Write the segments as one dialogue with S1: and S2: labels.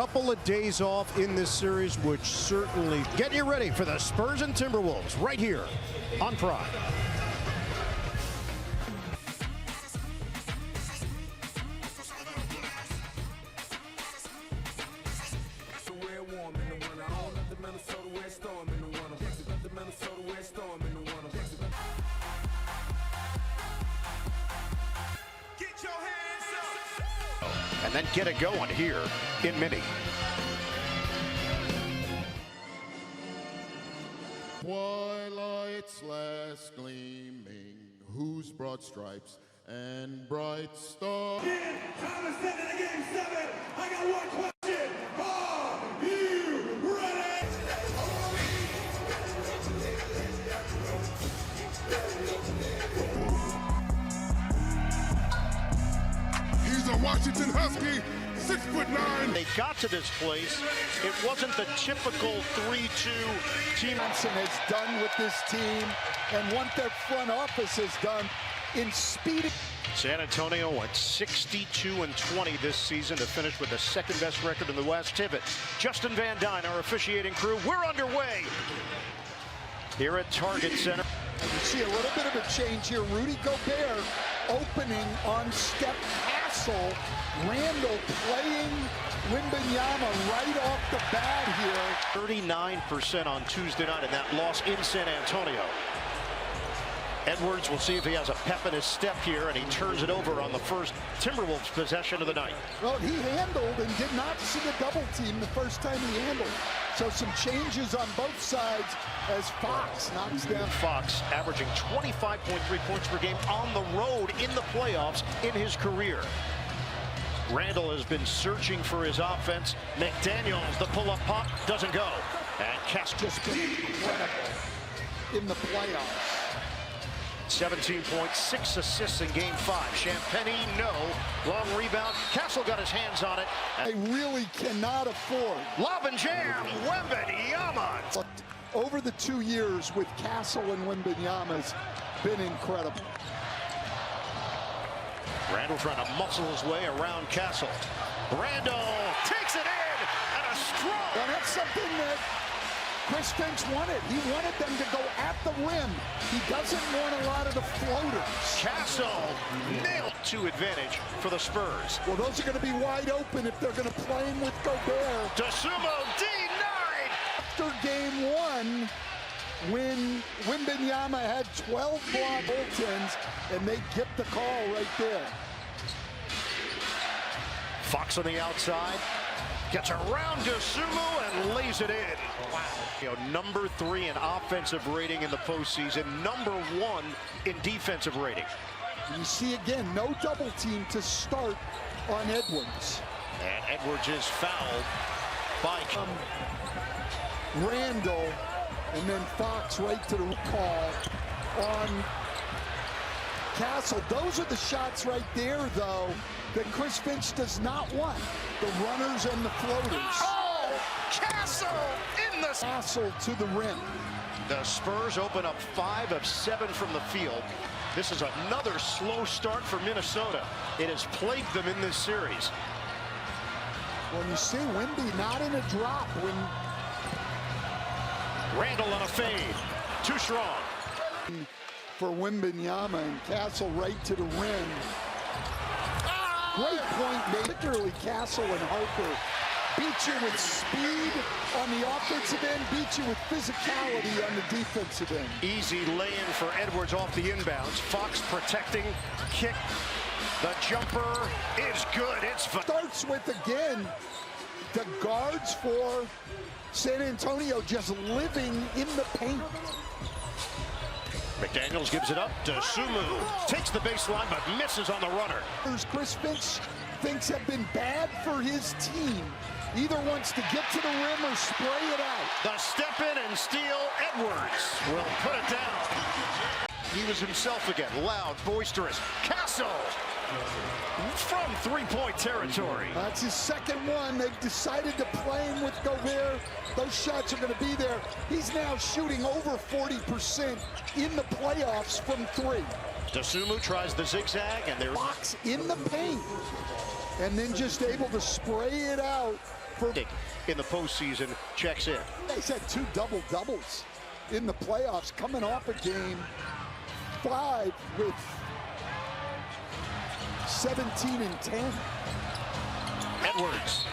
S1: couple of days off in this series, which certainly get you ready for the Spurs and Timberwolves right here on Prime. And then get it going here in Mini.
S2: Twilight's last gleaming, whose broad stripes and bright stars.
S3: Again, time to step into game 7. I got one question. Are you ready?
S2: He's a Washington Husky, 6'9".
S1: They got to this place. It wasn't the typical 3-2 team.
S4: Has done with this team and what their front office has done in speed.
S1: San Antonio went 62-20 this season to finish with the second best record in the West. Tibbet, Justin Van Dyne, our officiating crew. We're underway here at Target Center.
S4: And you see a little bit of a change here. Rudy Gobert opening on Steph Castle. Randall playing Wembanyama right off the bat here.
S1: 39% on Tuesday night in that loss in San Antonio. Edwards will see if he has a pep in his step here, and he turns it over on the first Timberwolves possession of the night.
S4: Well, he handled and did not see a double team the first time he handled. So some changes on both sides as Fox knocks down.
S1: Fox averaging 25.3 points per game on the road in the playoffs in his career. Randall has been searching for his offense. McDaniels, the pull-up pop, doesn't go. And Castle
S4: Just been incredible in the playoffs.
S1: 17.6 assists in Game 5. Champagny, no. Long rebound. Castle got his hands on it.
S4: They really cannot afford.
S1: Lob and jam. Wembanyama.
S4: Over the 2 years with Castle and Wembanyama's been incredible.
S1: Randall trying to muscle his way around Castle. Randall takes it in, and a strong.
S4: Well, that's something that Chris Finch wanted. He wanted them to go at the rim. He doesn't want a lot of the floaters.
S1: Castle nailed to advantage for the Spurs.
S4: Well, those are going to be wide open if they're going to play him with Gobert.
S1: DeSumo denied.
S4: After game 1, when Wembanyama had 12 block goaltends, and they get the call right there.
S1: Fox on the outside. Gets around DeSumo and lays it in. Wow. You know, number 3 in offensive rating in the postseason. Number 1 in defensive rating.
S4: You see again, no double team to start on Edwards.
S1: And Edwards is fouled by
S4: Randall, and then Fox right to the call on Castle. Those are the shots right there, though, that Chris Finch does not want. The runners and the floaters.
S1: Oh! Castle in the...
S4: Castle to the rim.
S1: The Spurs open up 5 of 7 from the field. This is another slow start for Minnesota. It has plagued them in this series.
S4: Well, you see Wemby not in a drop when...
S1: Randall on a fade. Too strong.
S4: For Wembanyama, and Castle right to the rim. Great point, particularly Castle and Harper. Beat you with speed on the offensive end, beat you with physicality on the defensive end.
S1: Easy lay-in for Edwards off the inbounds. Fox protecting, kick. The jumper is good. It's
S4: starts with, again, the guards for San Antonio just living in the paint.
S1: McDaniels gives it up. DeSumo takes the baseline but misses on the runner.
S4: Chris Finch thinks have been bad for his team. Either wants to get to the rim or spray it out.
S1: The step in and steal. Edwards will put it down. He was himself again. Loud, boisterous. Castle from three-point territory.
S4: That's his second one. They've decided to play him with Gobert. Those shots are going to be there. He's now shooting over 40% in the playoffs from 3.
S1: DeSumo tries the zigzag, and there's
S4: Fox in the paint, and then just able to spray it out
S1: in the postseason checks in.
S4: He's had 2 double-doubles in the playoffs, coming off a game 5 with 17 and 10.
S1: Edwards,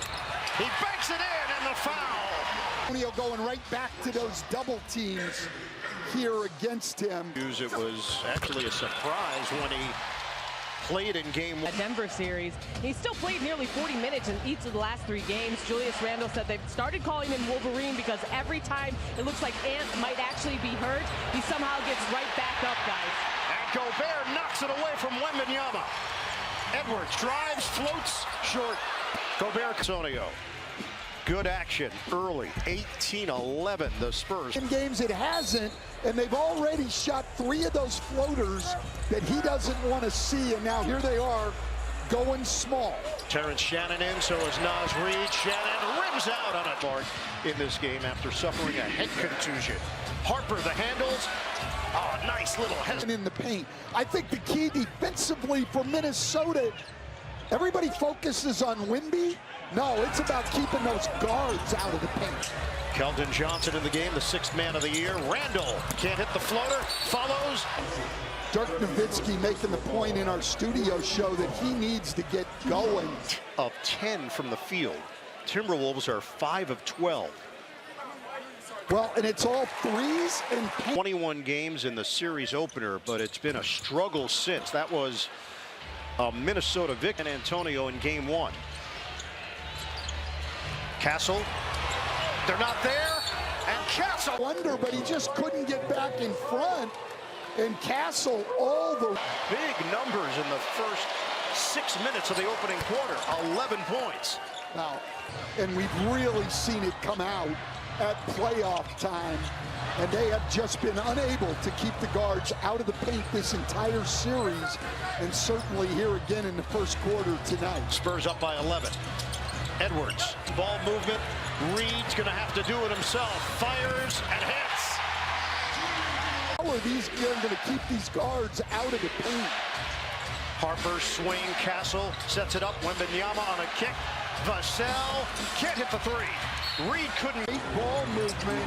S1: he banks it in, and the foul.
S4: Antonio going right back to those double teams here against him.
S1: It was actually a surprise when he played in game 1.
S5: A Denver series. He still played nearly 40 minutes in each of the last 3 games. Julius Randle said they've started calling him Wolverine because every time it looks like Ant might actually be hurt, he somehow gets right back up, guys.
S1: And Gobert knocks it away from Wembanyama. Edwards drives, floats, short. Gobert, Antonio. Good action early, 18-11, the Spurs.
S4: In games it hasn't, and they've already shot 3 of those floaters that he doesn't want to see, and now here they are going small.
S1: Terrence Shannon in, so is Naz Reid. Shannon rims out on a mark in this game after suffering a head contusion. Harper, the handles. Oh, nice little head.
S4: In the paint. I think the key defensively for Minnesota, everybody focuses on Wemby. No, it's about keeping those guards out of the paint.
S1: Keldon Johnson in the game, the 6th man of the year. Randall can't hit the floater, follows.
S4: Dirk Nowitzki making the point in our studio show that he needs to get going.
S1: Of 10 from the field. Timberwolves are 5 of 12.
S4: Well, and it's all threes and
S1: 21 games in the series opener, but it's been a struggle since. That was a Minnesota victory. And Antonio in game 1. Castle, they're not there, and Castle.
S4: Wonder, but he just couldn't get back in front. And Castle, all the
S1: Big numbers in the first 6 minutes of the opening quarter, 11 points.
S4: now, and we've really seen it come out at playoff time, and they have just been unable to keep the guards out of the paint this entire series, and certainly here again in the first quarter tonight.
S1: Spurs up by 11. Edwards, ball movement. Reed's going to have to do it himself. Fires and hits.
S4: How are these going to keep these guards out of the paint?
S1: Harper, swing, Castle sets it up. Wembanyama on a kick. Vassell can't hit the 3. Reed couldn't.
S4: Great ball movement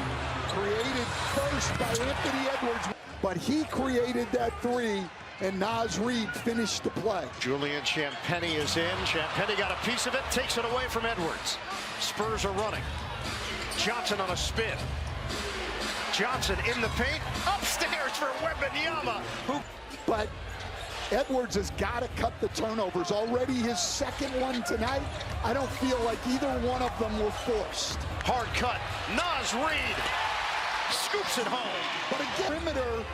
S4: created first by Anthony Edwards, but he created that 3, and Naz Reid finished the play.
S1: Julian Champagnie is in. Champagnie got a piece of it, takes it away from Edwards. Spurs are running. Johnson on a spin. Johnson in the paint, upstairs for Wembanyama.
S4: But Edwards has got to cut the turnovers. Already his 2nd one tonight. I don't feel like either one of them were forced.
S1: Hard cut. Naz Reid scoops it home.
S4: But again, perimeter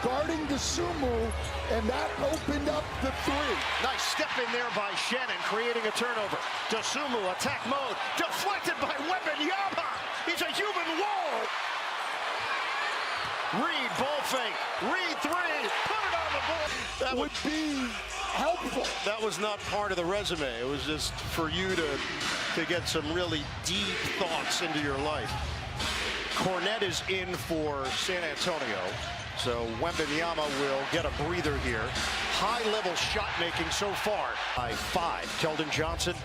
S4: guarding Dosunmu, and that opened up the 3.
S1: Nice step in there by Shannon, creating a turnover. Dosunmu, attack mode, deflected by Wembanyama. He's a human wall. Reed, ball fake. Reed 3, put it on the board. That
S4: would be helpful.
S1: That was not part of the resume. It was just for you to get some really deep thoughts into your life. Cornette is in for San Antonio, so Wembanyama will get a breather here. High-level shot making so far by 5. Keldon Johnson,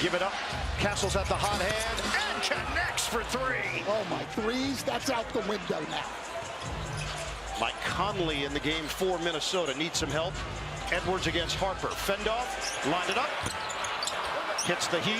S1: give it up. Castle's at the hot hand and connects for 3.
S4: Oh my, 3s, that's out the window now.
S1: Mike Conley in the game for Minnesota needs some help. Edwards against Harper. Fend off, lined it up, hits the heel.